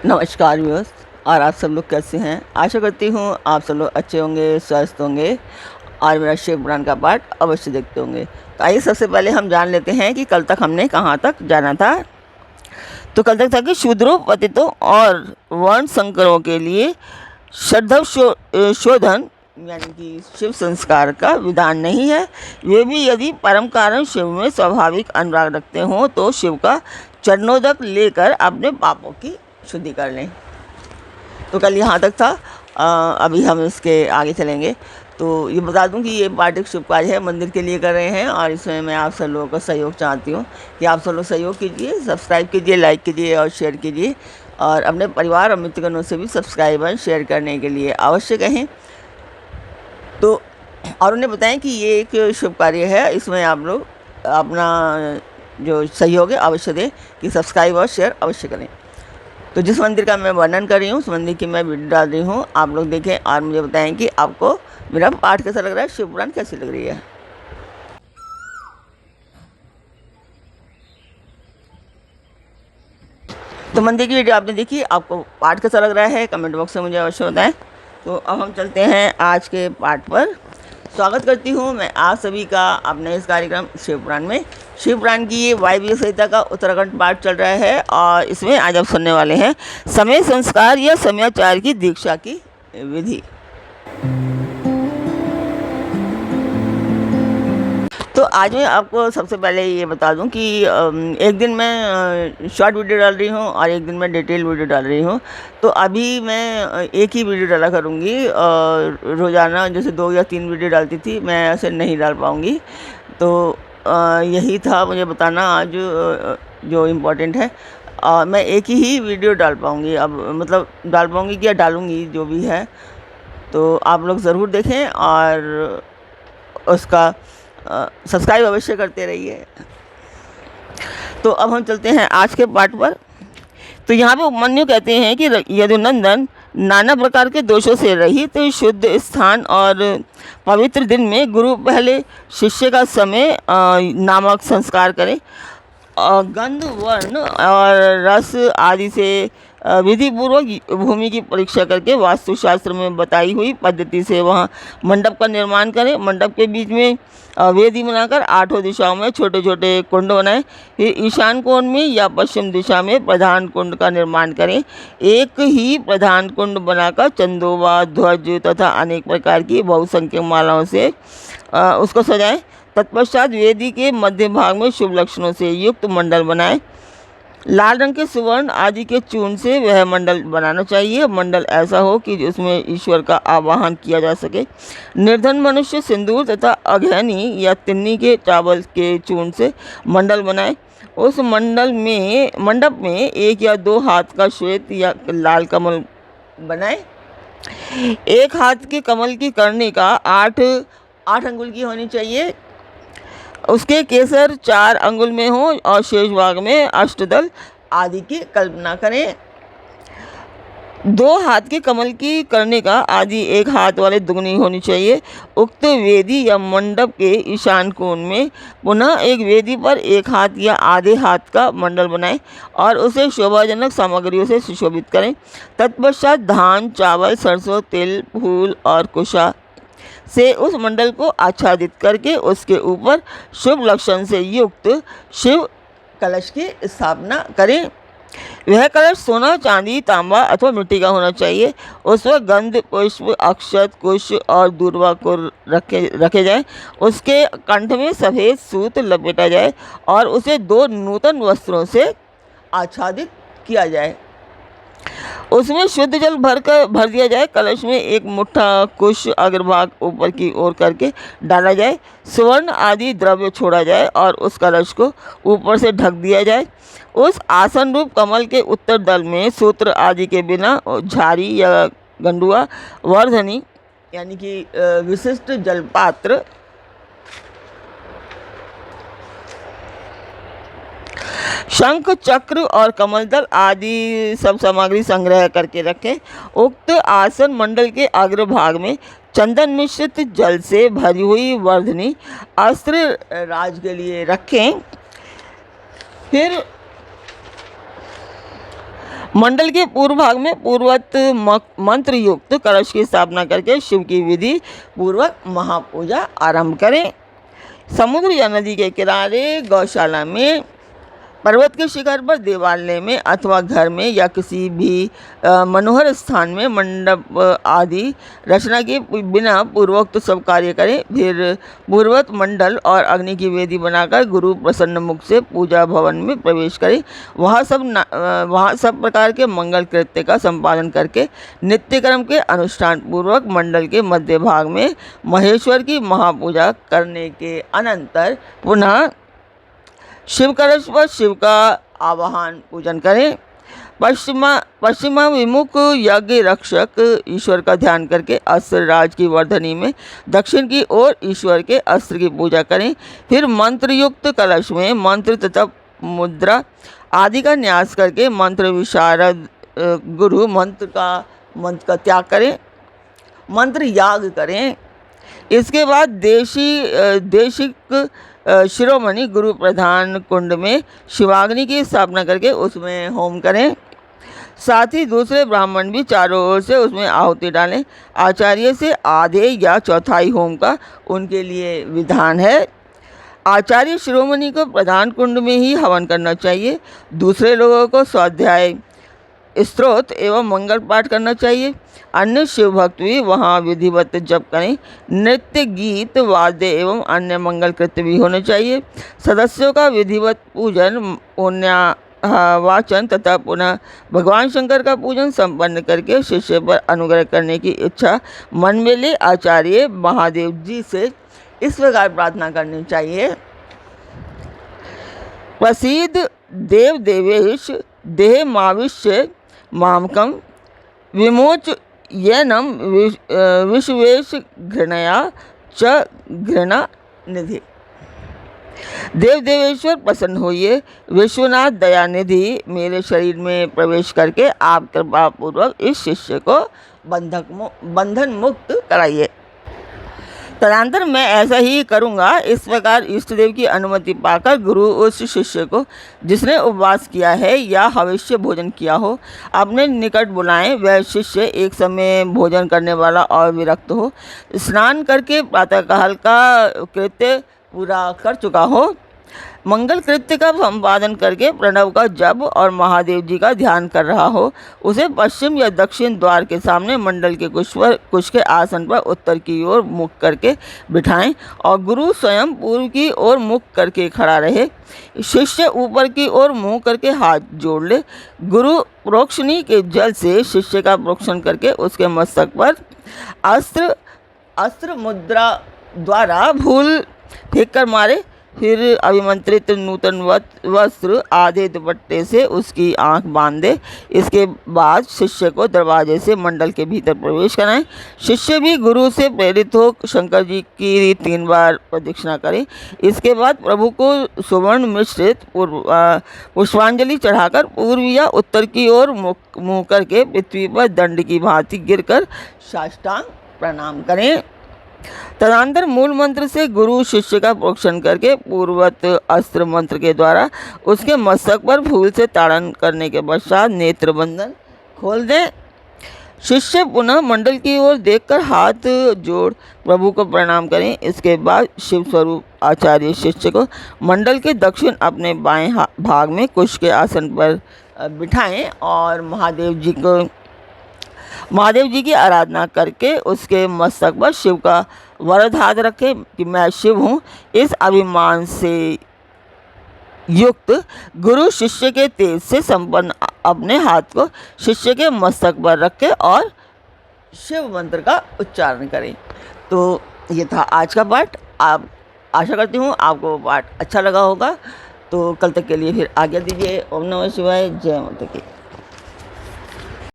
नमस्कार व्यूअर्स। और आप सब लोग कैसे हैं? आशा करती हूँ आप सब लोग अच्छे होंगे, स्वस्थ होंगे और मेरा शिव पुराण का पाठ अवश्य देखते होंगे। तो आइए सबसे पहले हम जान लेते हैं कि कल तक हमने कहाँ तक जाना था। तो कल तक था कि शूद्रों, पतितों और वर्ण संकरों के लिए श्रद्धव शोधन यानी कि शिव संस्कार का विधान नहीं है। वे भी यदि परम कारण शिव में स्वाभाविक अनुराग रखते हों तो शिव का चरणोदक लेकर अपने पापों की शुद्धि कर लें। तो कल यहाँ तक था। अभी हम इसके आगे चलेंगे। तो ये बता दूं कि ये पाठ एक शुभ कार्य है, मंदिर के लिए कर रहे हैं और इसमें मैं आप सब लोगों का सहयोग चाहती हूँ कि आप सब लोग सहयोग कीजिए, सब्सक्राइब कीजिए, लाइक कीजिए और शेयर कीजिए और अपने परिवार और मित्रगणों से भी सब्सक्राइब और शेयर करने के लिए अवश्य कहें। तो और उन्हें बताएं कि ये एक शुभ कार्य है, इसमें आप लोग अपना जो सहयोग है अवश्य दें कि सब्सक्राइब और शेयर अवश्य करें। तो जिस मंदिर का मैं वर्णन कर रही हूँ उस मंदिर की मैं वीडियो डाल रही हूँ, आप लोग देखें और मुझे बताएं कि आपको मेरा पाठ कैसा लग रहा है, शिव पुराण कैसी लग रही है। तो मंदिर की वीडियो आपने देखी, आपको पाठ कैसा लग रहा है कमेंट बॉक्स में मुझे अवश्य बताएं। तो अब हम चलते हैं आज के पाठ पर। स्वागत करती हूँ मैं आप सभी का अपने इस कार्यक्रम शिव पुराण में। शिव पुराण की ये वायव्य संहिता का उत्तराखंड पाठ चल रहा है और इसमें आज आप सुनने वाले हैं समय संस्कार या समयाचार की दीक्षा की विधि। तो आज मैं आपको सबसे पहले ये बता दूं कि एक दिन मैं शॉर्ट वीडियो डाल रही हूँ और एक दिन मैं डिटेल वीडियो डाल रही हूँ। तो अभी मैं एक ही वीडियो डाला करूँगी और रोज़ाना जैसे 2 या 3 वीडियो डालती थी मैं ऐसे नहीं डाल पाऊँगी। तो यही था मुझे बताना आज जो इम्पोर्टेंट है। मैं एक ही वीडियो डाल पाऊँगी, अब मतलब डाल पाऊँगी क्या डालूँगी जो भी है। तो आप लोग ज़रूर देखें और उसका सब्सक्राइब अवश्य करते रहिए। तो अब हम चलते हैं आज के पाठ पर। तो यहाँ पे उपमन्यु कहते हैं कि यदुनंदन नाना प्रकार के दोषों से रहित शुद्ध स्थान और पवित्र दिन में गुरु पहले शिष्य का समय नामक संस्कार करें। गंध, वर्ण और रस आदि से विधि पूर्वक भूमि की परीक्षा करके वास्तुशास्त्र में बताई हुई पद्धति से वहाँ मंडप का निर्माण करें। मंडप के बीच में वेदी बनाकर 8 दिशाओं में छोटे छोटे कुंड बनाएं। फिर ईशान कोण में या पश्चिम दिशा में प्रधान कुंड का निर्माण करें। एक ही प्रधान कुंड बनाकर चंदोवा, ध्वज तथा अनेक प्रकार की बहुसंख्यक मालाओं से उसको सजाएं। तत्पश्चात वेदी के मध्य भाग में शुभ लक्षणों से युक्त मंडल बनाएं। लाल रंग के सुवर्ण आदि के चूर्ण से वह मंडल बनाना चाहिए। मंडल ऐसा हो कि उसमें ईश्वर का आवाहन किया जा सके। निर्धन मनुष्य सिंदूर तथा अघैनी या तिन्नी के चावल के चूर्ण से मंडल बनाए। उस मंडप में 1 या 2 हाथ का श्वेत या लाल कमल बनाए। 1 हाथ के कमल की कर्णिका 8 अंगुल की होनी चाहिए। उसके केसर 4 अंगुल में हो और शेष भाग में अष्टदल आदि की कल्पना करें। 2 हाथ के कमल की कर्णिका आदि 1 हाथ वाले दुगनी होनी चाहिए। उक्त वेदी या मंडप के ईशान कोण में पुनः एक वेदी पर 1 हाथ या आधे हाथ का मंडल बनाएं और उसे शोभाजनक सामग्रियों से सुशोभित करें। तत्पश्चात धान, चावल, सरसों, तिल, फूल और कुशा से उस मंडल को आच्छादित करके उसके ऊपर शुभ लक्षण से युक्त शिव कलश की स्थापना करें। वह कलश सोना, चांदी, तांबा अथवा मिट्टी का होना चाहिए। उस पर गंध, पुष्प, अक्षत, कुश और दूर्वा को रखे जाए। उसके कंठ में सफ़ेद सूत लपेटा जाए और उसे 2 नूतन वस्त्रों से आच्छादित किया जाए। उसमें शुद्ध जल भर दिया जाए। कलश में 1 मुट्ठा कुश अग्रभाग ऊपर की ओर करके डाला जाए। सुवर्ण आदि द्रव्य छोड़ा जाए और उस कलश को ऊपर से ढक दिया जाए। उस आसन रूप कमल के उत्तर दल में सूत्र आदि के बिना झारी या गंडुआ, वर्धनी यानी कि विशिष्ट जलपात्र, शंख, चक्र और कमलदल आदि सब सामग्री संग्रह करके रखें। उक्त आसन मंडल के अग्रभाग में चंदन मिश्रित जल से भरी हुई वर्धनी अस्त्र राज के लिए रखें। फिर मंडल के पूर्व भाग में पूर्वत मंत्र युक्त कलश की स्थापना करके शिव की विधि पूर्वक महापूजा आरंभ करें। समुद्र या नदी के किनारे, गौशाला में, पर्वत के शिखर पर, देवालय में अथवा घर में या किसी भी मनोहर स्थान में मंडप आदि रचना के बिना पूर्वोक्त सब कार्य करें। फिर पूर्वत मंडल और अग्नि की वेदी बनाकर गुरु प्रसन्न मुख से पूजा भवन में प्रवेश करें। वहाँ सब प्रकार के मंगल कृत्य का संपादन करके नित्य कर्म के अनुष्ठान पूर्वक मंडल के मध्य भाग में महेश्वर की महापूजा करने के अनंतर पुनः शिव कलश पर शिव का आवाहन पूजन करें। पश्चिमा विमुख यज्ञ रक्षक ईश्वर का ध्यान करके अस्त्र राज की वर्धनी में दक्षिण की ओर ईश्वर के अस्त्र की पूजा करें। फिर मंत्र युक्त कलश में मंत्र तथा मुद्रा आदि का न्यास करके मंत्र विशारद गुरु मंत्र का त्याग करें, मंत्र याग करें। इसके बाद देशिक शिरोमणि गुरु प्रधान कुंड में शिवाग्नि की स्थापना करके उसमें होम करें। साथ ही दूसरे ब्राह्मण भी चारों ओर से उसमें आहुति डालें। आचार्य से आधे या चौथाई होम का उनके लिए विधान है। आचार्य शिरोमणि को प्रधान कुंड में ही हवन करना चाहिए। दूसरे लोगों को स्वाध्याय, स्तोत्र एवं मंगल पाठ करना चाहिए। अन्य शिव भक्त भी वहाँ विधिवत जप करें। नृत्य, गीत, वाद्य एवं अन्य मंगल कृत्य भी होने चाहिए। सदस्यों का विधिवत पूजन, वाचन तथा पुनः भगवान शंकर का पूजन संपन्न करके शिष्य पर अनुग्रह करने की इच्छा मन में ले आचार्य महादेव जी से इस प्रकार प्रार्थना करनी चाहिए। प्रसीद देव देवेश देह माविष्य मामकम विमोच येनम विश्वेश घृणया च घृणा निधि। देव देवेश्वर प्रसन्न होइए, विश्वनाथ दयानिधि मेरे शरीर में प्रवेश करके आप कृपा पूर्वक इस शिष्य को बंधन मुक्त कराइए। तदनंतर मैं ऐसा ही करूँगा। इस प्रकार इष्ट देव की अनुमति पाकर गुरु उस शिष्य को जिसने उपवास किया है या हविष्य भोजन किया हो अपने निकट बुलाएं। वह शिष्य एक समय भोजन करने वाला और विरक्त हो, स्नान करके प्रातःकाल का कृत्य पूरा कर चुका हो, मंगल कृत्य का संपादन करके प्रणव का जप और महादेव जी का ध्यान कर रहा हो, उसे पश्चिम या दक्षिण द्वार के सामने मंडल के कुश के आसन पर उत्तर की ओर मुख करके बिठाएं और गुरु स्वयं पूर्व की ओर मुख करके खड़ा रहे। शिष्य ऊपर की ओर मुंह करके हाथ जोड़ ले। गुरु प्रोक्षणी के जल से शिष्य का प्रोक्षण करके उसके मस्तक पर अस्त्र मुद्रा द्वारा भूल फेंक कर मारे। फिर अभिमंत्रित नूतन वस्त्र आधे दुपट्टे से उसकी आंख बांध दे। इसके बाद शिष्य को दरवाजे से मंडल के भीतर प्रवेश कराएं। शिष्य भी गुरु से प्रेरित हो शंकर जी की 3 बार प्रदक्षिणा करें। इसके बाद प्रभु को सुवर्ण मिश्रित पुष्पांजलि चढ़ाकर पूर्व या उत्तर की ओर मुँह करके पृथ्वी पर दंड की भांति गिरकर साष्टांग प्रणाम करें। तदनंतर मूल मंत्र से गुरु शिष्य का प्रोक्षण करके पूर्वत अस्त्र मंत्र के द्वारा उसके मस्तक पर फूल से ताड़न करने के पश्चात नेत्र बंधन खोल दें। शिष्य पुनः मंडल की ओर देखकर हाथ जोड़ प्रभु को प्रणाम करें। इसके बाद शिव स्वरूप आचार्य शिष्य को मंडल के दक्षिण अपने बाएं भाग में कुश के आसन पर बिठाएं और महादेव जी की आराधना करके उसके मस्तक पर शिव का वरद हाथ रखें कि मैं शिव हूँ। इस अभिमान से युक्त गुरु शिष्य के तेज से संपन्न अपने हाथ को शिष्य के मस्तक पर रखें और शिव मंत्र का उच्चारण करें। तो ये था आज का पाठ। आप आशा करती हूँ आपको पाठ अच्छा लगा होगा। तो कल तक के लिए फिर आज्ञा दीजिए। ओम नमः शिवाय। जय माता की।